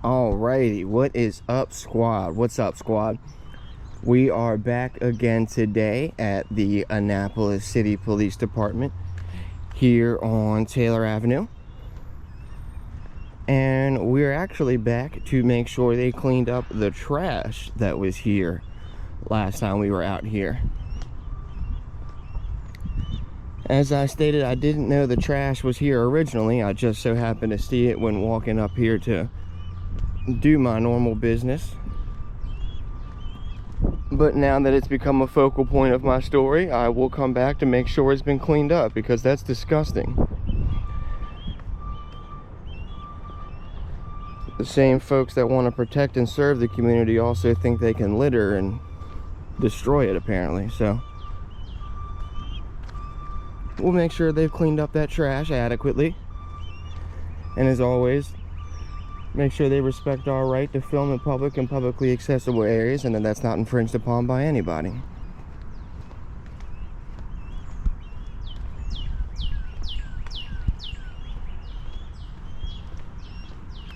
Alrighty, what is up, squad? What's up, squad? We are back again today at the Annapolis City Police Department here on Taylor Avenue. And we're actually back to make sure they cleaned up the trash that was here last time we were out here. As I stated, I didn't know the trash was here originally. I just so happened to see it when walking up here to do my normal business. But now that it's become a focal point of my story, I will come back to make sure it's been cleaned up, because that's disgusting. The same folks that want to protect and serve the community also think they can litter and destroy it, apparently. So we'll make sure they've cleaned up that trash adequately, and as always, make sure they respect our right to film in public and publicly accessible areas, and that that's not infringed upon by anybody.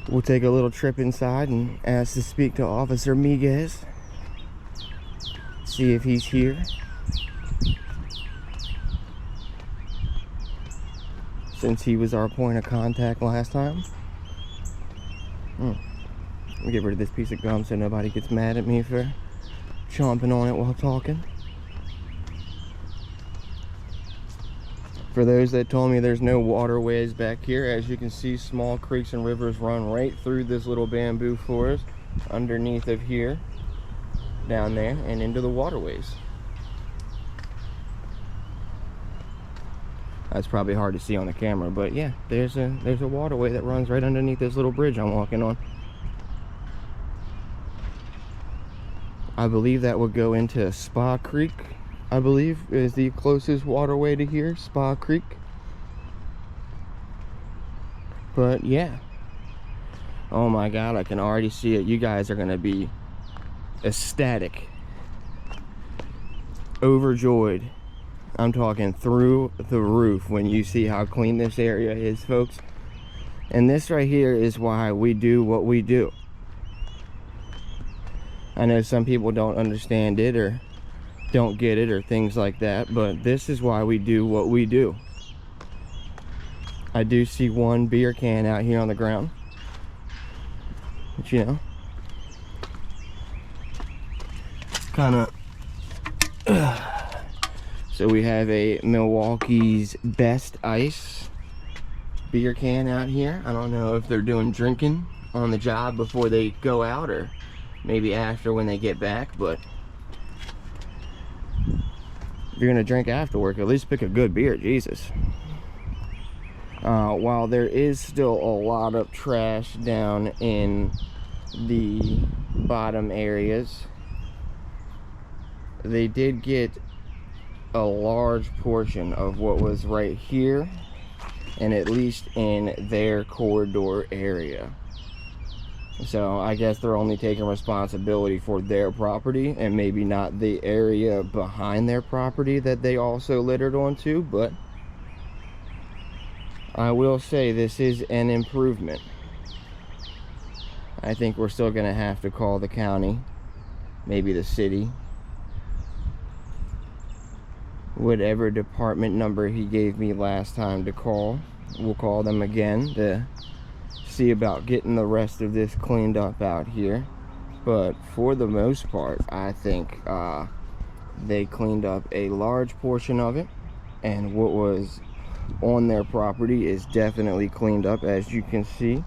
We'll take a little trip inside and ask to speak to Officer MIGUEZ. See if he's here. Since he was our point of contact last time. Let me get rid of this piece of gum so nobody gets mad at me for chomping on it while talking. For those that told me there's no waterways back here, as you can see, small creeks and rivers run right through this little bamboo forest underneath of here, down there, and into the waterways. That's probably hard to see on the camera, but yeah, there's a waterway that runs right underneath this little bridge I'm walking on. I believe that would go into Spa Creek, I believe, is the closest waterway to here, Spa Creek. But yeah. Oh my God, I can already see it. You guys are gonna be ecstatic, overjoyed. I'm talking through the roof when you see how clean this area is, folks. And this right here is why we do what we do. I know some people don't understand it or don't get it or things like that, but this is why we do what we do. I do see one beer can out here on the ground, but you know, kind of so we have a Milwaukee's Best Ice beer can out here. I don't know if they're doing drinking on the job before they go out, or maybe after when they get back, but if you're gonna drink after work, at least pick a good beer, Jesus. While there is still a lot of trash down in the bottom areas, they did get a large portion of what was right here, and at least in their corridor area. So I guess they're only taking responsibility for their property and maybe not the area behind their property that they also littered onto. But I will say this is an improvement. I think we're still gonna have to call the county, maybe the city, whatever department number he gave me last time to call. We'll call them again to see about getting the rest of this cleaned up out here. But for the most part, I think they cleaned up a large portion of it, and what was on their property is definitely cleaned up. As you can see,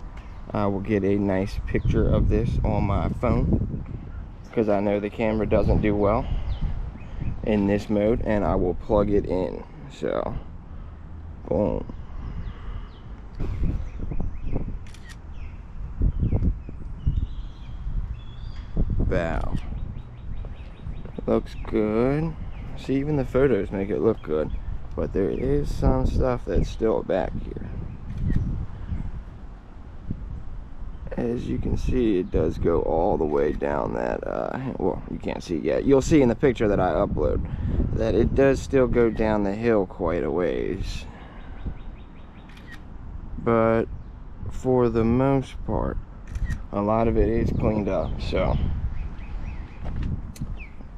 I will get a nice picture of this on my phone, because I know the camera doesn't do well in this mode, and I will plug it in. So boom. Wow, looks good. See, even the photos make it look good, but there is some stuff that's still back here. As you can see, it does go all the way down that well, you can't see it yet. You'll see in the picture that I upload that it does still go down the hill quite a ways. But for the most part, A lot of it is cleaned up, so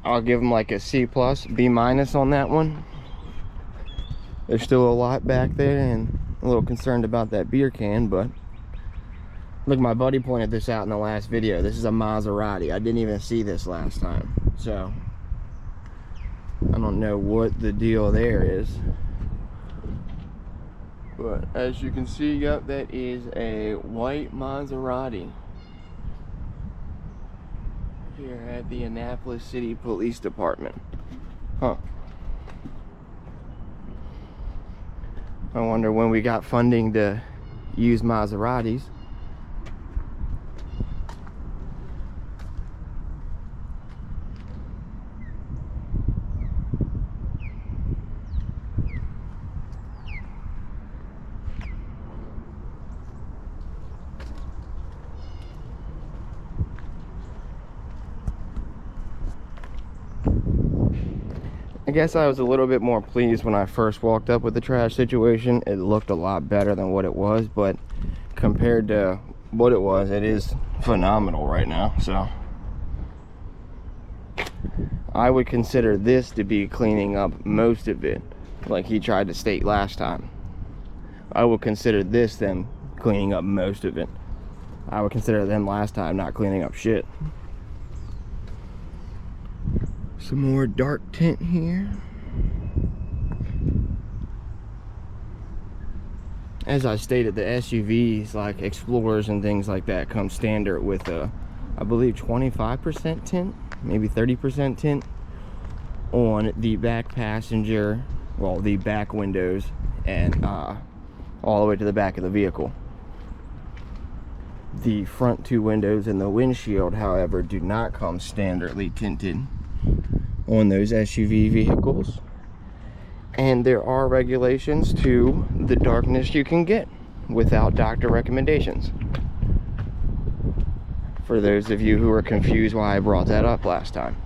I'll give them like a C+, B- on that one. There's still a lot back there, and a little concerned about that beer can, but look, my buddy pointed this out in the last video. This is a Maserati. I didn't even see this last time, so I don't know what the deal there is. But as you can see, yep, that is a white Maserati here at the Annapolis City Police Department. Huh. I wonder when we got funding to use Maseratis. I guess I was a little bit more pleased when I first walked up with the trash situation. It looked a lot better than what it was, but compared to what it was, it is phenomenal right now. So I would consider this to be cleaning up most of it, like he tried to state last time. I would consider this them cleaning up most of it. I would consider them last time not cleaning up shit. Some more dark tint here. As I stated, the SUVs like Explorers and things like that come standard with a, I believe, 25% tint, maybe 30% tint on the back passenger, well, the back windows, and all the way to the back of the vehicle. The front two windows and the windshield, however, do not come standardly tinted on those SUV vehicles, and there are regulations to the darkness you can get without doctor recommendations. For those of you who are confused why I brought that up last time.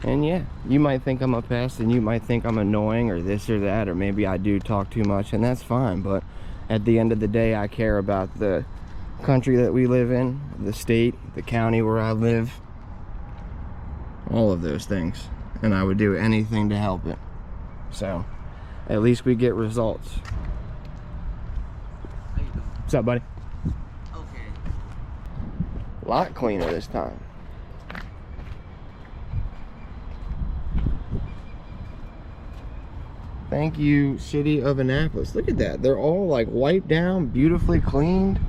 And yeah, you might think I'm a pest, and you might think I'm annoying or this or that, or maybe I do talk too much, and that's fine, but at the end of the day, I care about the country that we live in, the state, the county where I live, all of those things, and I would do anything to help it. So at least we get results. How you doing? What's up, buddy? Okay. A lot cleaner this time. Thank you, City of Annapolis. Look at that. They're all like wiped down, beautifully cleaned.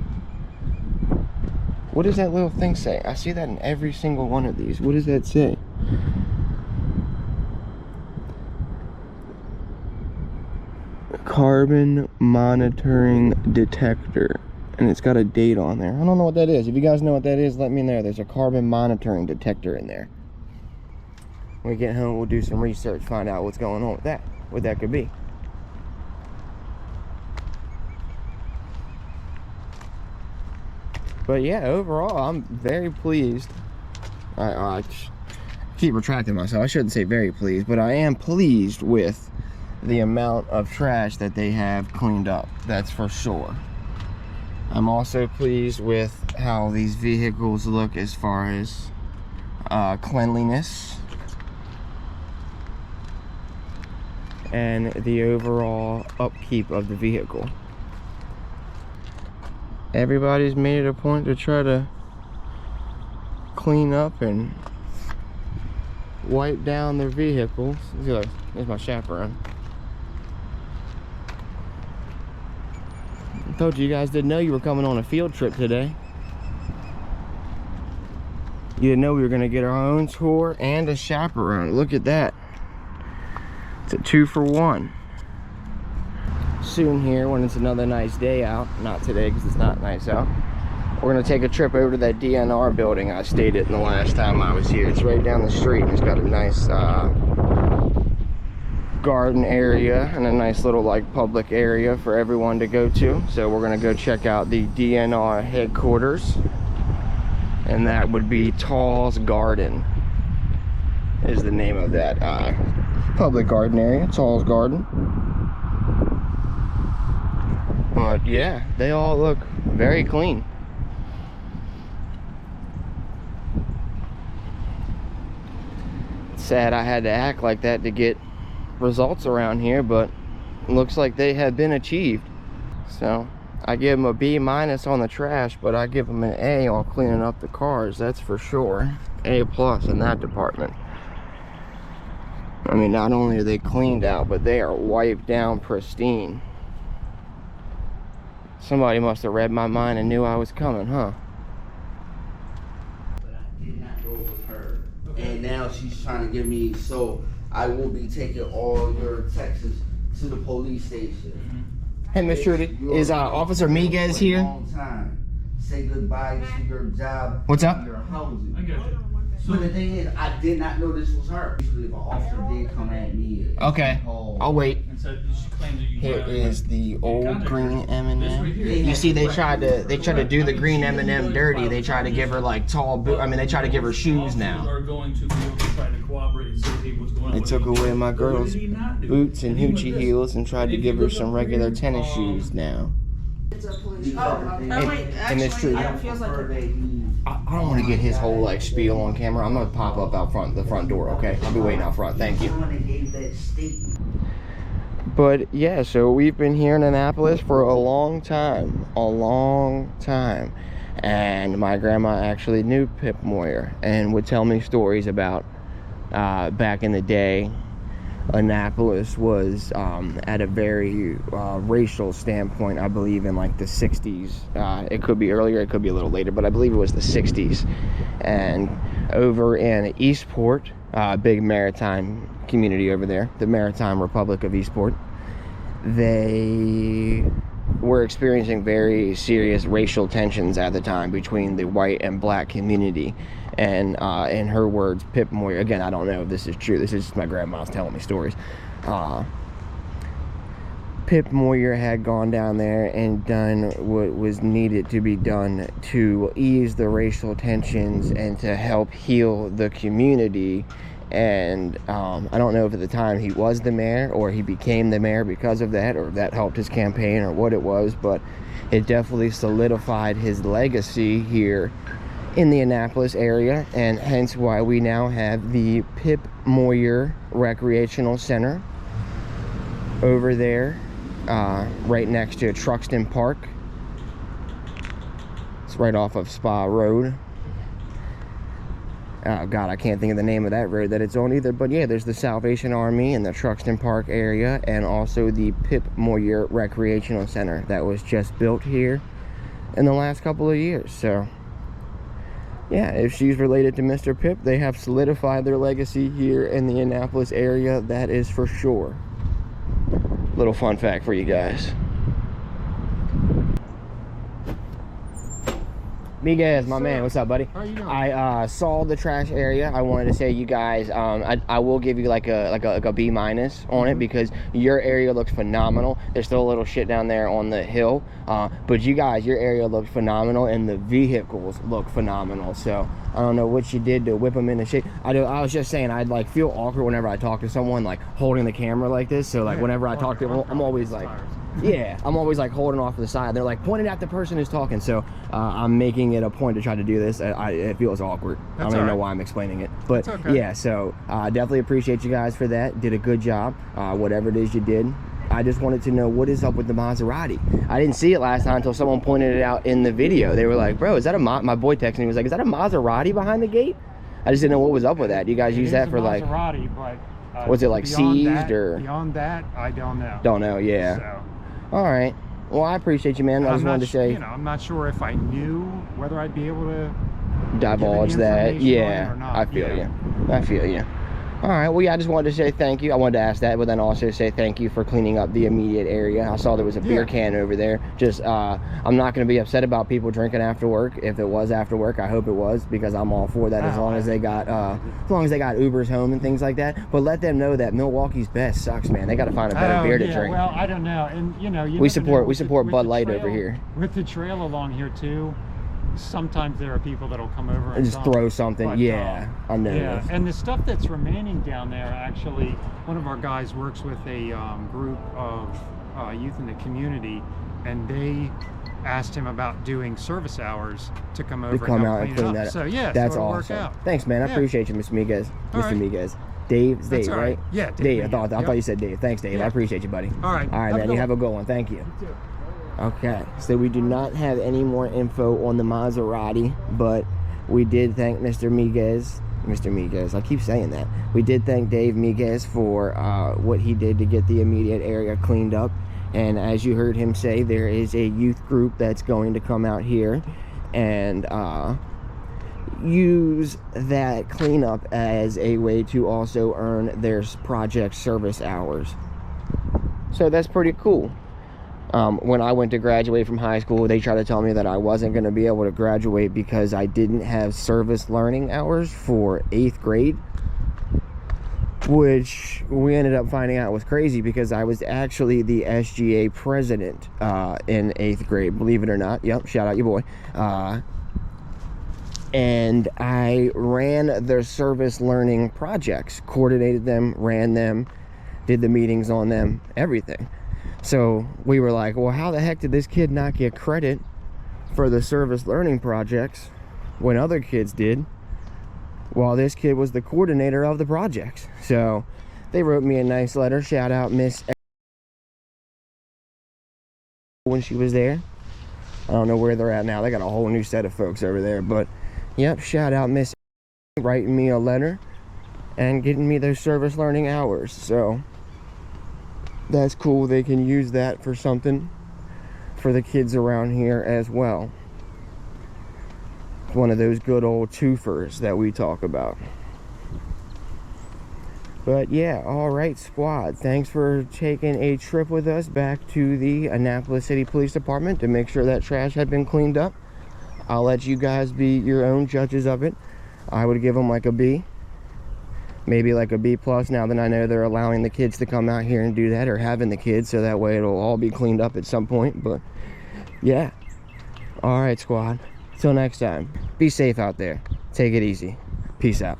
What does that little thing say? I see that in every single one of these. What does that say? Carbon monitoring detector. And it's got a date on there. I don't know what that is. If you guys know what that is, let me know. There's a carbon monitoring detector in there. When we get home, we'll do some research, find out what's going on with that. What that could be. But yeah, overall, I'm very pleased. I keep retracting myself. I shouldn't say very pleased, but I am pleased with the amount of trash that they have cleaned up. That's for sure. I'm also pleased with how these vehicles look as far as cleanliness and the overall upkeep of the vehicle. Everybody's made it a point to try to clean up and wipe down their vehicles. There's my chaperone. I told you guys didn't know you were coming on a field trip today. You didn't know we were going to get our own tour and a chaperone. Look at that. It's a 2-for-1. Soon here, when it's another nice day out, not today because it's not nice out, we're going to take a trip over to that DNR building I stayed at the last time I was here. It's right down the street. It's got a nice garden area and a nice little like public area for everyone to go to. So we're going to go check out the DNR headquarters, and that would be Tall's Garden is the name of that public garden area. Tall's Garden. But yeah, they all look very clean. sad I had to act like that to get results around here, but it looks like they have been achieved. So I give them a B- on the trash, but I give them an A on cleaning up the cars, that's for sure. A+ in that department. I mean, not only are they cleaned out, but they are wiped down pristine. Somebody must have read my mind and knew I was coming, huh? But I did not know it was her. Okay. And now she's trying to give me, so I will be taking all your texts to the police station. Hey, Miss Trudy, is Officer MIGUEZ here? Long time. Say goodbye to your job. What's up? Your housing. I got you. So the thing is, I did not know this was her. Usually, if an officer did come at me, okay, I'll wait. And so she claims that you Here is the old green M&M. right here. You see, they tried to do the green M&M dirty. They tried to give her like tall boot. I mean, they tried to give her shoes now. Are going to be able to try to cooperate and say, hey, what's going on? They took away my girl's boots and hoochie heels and tried to give her some regular tennis shoes now. It's a police. And it's true. It feels like I don't want to get his whole like spiel on camera. I'm gonna pop up out front, the front door. Okay, I'll be waiting out front. Thank you. But yeah, so we've been here in Annapolis for a long time, and my grandma actually knew Pip Moyer and would tell me stories about back in the day. Annapolis was at a very racial standpoint, I believe, in like the 60s. It could be earlier, it could be a little later, but I believe it was the 60s. And over in Eastport, big maritime community over there, the Maritime Republic of Eastport, they were experiencing very serious racial tensions at the time between the white and black community. And in her words, Pip Moyer, again, I don't know if this is true, this is just my grandma's telling me stories. Pip Moyer had gone down there and done what was needed to be done to ease the racial tensions and to help heal the community. And I don't know if at the time he was the mayor or he became the mayor because of that, or that helped his campaign or what it was, but it definitely solidified his legacy here in the Annapolis area, and hence why we now have the Pip Moyer Recreational Center over there, right next to Truxton Park. It's right off of Spa Road. Oh God, I can't think of the name of that road that it's on either, but yeah, there's the Salvation Army in the Truxton Park area, and also the Pip Moyer Recreational Center that was just built here in the last couple of years. So yeah, if she's related to Mr. Pip, they have solidified their legacy here in the Annapolis area, that is for sure. Little fun fact for you guys. MIGUEZ, my man, what's up, buddy? How you doing? I saw the trash area. I wanted to say, you guys, I will give you like a B- on it, because your area looks phenomenal. There's still a little shit down there on the hill, but you guys, your area looks phenomenal, and the vehicles look phenomenal. So I don't know what you did to whip them into shape. I was just saying, I'd like feel awkward whenever I talk to someone like holding the camera like this. So like whenever I talk to them, I'm always like, yeah, I'm always like holding off to the side. They're like pointing at the person who's talking. So I'm making it a point to try to do this. It feels awkward. I don't even know why I'm explaining it, but yeah, so definitely appreciate you guys for that. Did a good job, whatever it is you did. I just wanted to know what is up with the Maserati. I didn't see it last time until someone pointed it out in the video. They were like, bro, is that a my boy texted me, was like, is that a Maserati behind the gate? I just didn't know what was up with that. You guys use that for like Maserati, but was it like seized or beyond that? I don't know. Don't know, yeah. So, all right. Well, I appreciate you, man. I just wanted to say, I'm not sure if I knew whether I'd be able to divulge that. Yeah, or not. I feel you. I feel you. All right, well, yeah, I just wanted to say thank you. I wanted to ask that, but then also say thank you for cleaning up the immediate area. I saw there was a beer can over there. Just, I'm not going to be upset about people drinking after work. If it was after work, I hope it was, because I'm all for that, as long as they got Ubers home and things like that. But let them know that Milwaukee's best sucks, man. They got to find a better beer to drink. Well, I don't know, and you know, we support Bud Light over here. With the trail along here too. Sometimes there are people that'll come over and just throw something, but, yeah, I know. Yeah, and the stuff that's remaining down there, actually, one of our guys works with a group of youth in the community, and they asked him about doing service hours to come over and out and clean that up. So yeah, that's so awesome. Thanks, man. I appreciate you, Mr. MIGUEZ. Mr. MIGUEZ. Dave? It's That's Dave, all right? Yeah, Dave. I Dave. thought Yep. you said Dave. Thanks, Dave. Yeah. I appreciate you, buddy. All right. All right, man. You have a good one. Thank you. You too. Okay, so we do not have any more info on the Maserati, but we did thank Mr. Miguez, I keep saying that. We did thank Dave Miguez for what he did to get the immediate area cleaned up. And as you heard him say, there is a youth group that's going to come out here and use that cleanup as a way to also earn their project service hours. So that's pretty cool. When I went to graduate from high school, they tried to tell me that I wasn't going to be able to graduate because I didn't have service learning hours for 8th grade, which we ended up finding out was crazy because I was actually the SGA president in 8th grade, believe it or not. Yep, shout out your boy. And I ran their service learning projects, coordinated them, ran them, did the meetings on them, everything. So we were like, well, how the heck did this kid not get credit for the service learning projects when other kids did, while this kid was the coordinator of the projects? So they wrote me a nice letter. Shout out Miss when she was there. I don't know where they're at now. They got a whole new set of folks over there, but yep, shout out Miss writing me a letter and getting me those service learning hours. So that's cool. They can use that for something for the kids around here as well. One of those good old twofers that we talk about. But yeah, all right, squad. Thanks for taking a trip with us back to the Annapolis City Police Department to make sure that trash had been cleaned up. I'll let you guys be your own judges of it. I would give them like a B. Maybe like a B plus now that I know they're allowing the kids to come out here and do that, or having the kids, so that way it'll all be cleaned up at some point. But yeah, all right, squad, till next time, be safe out there, take it easy, peace out.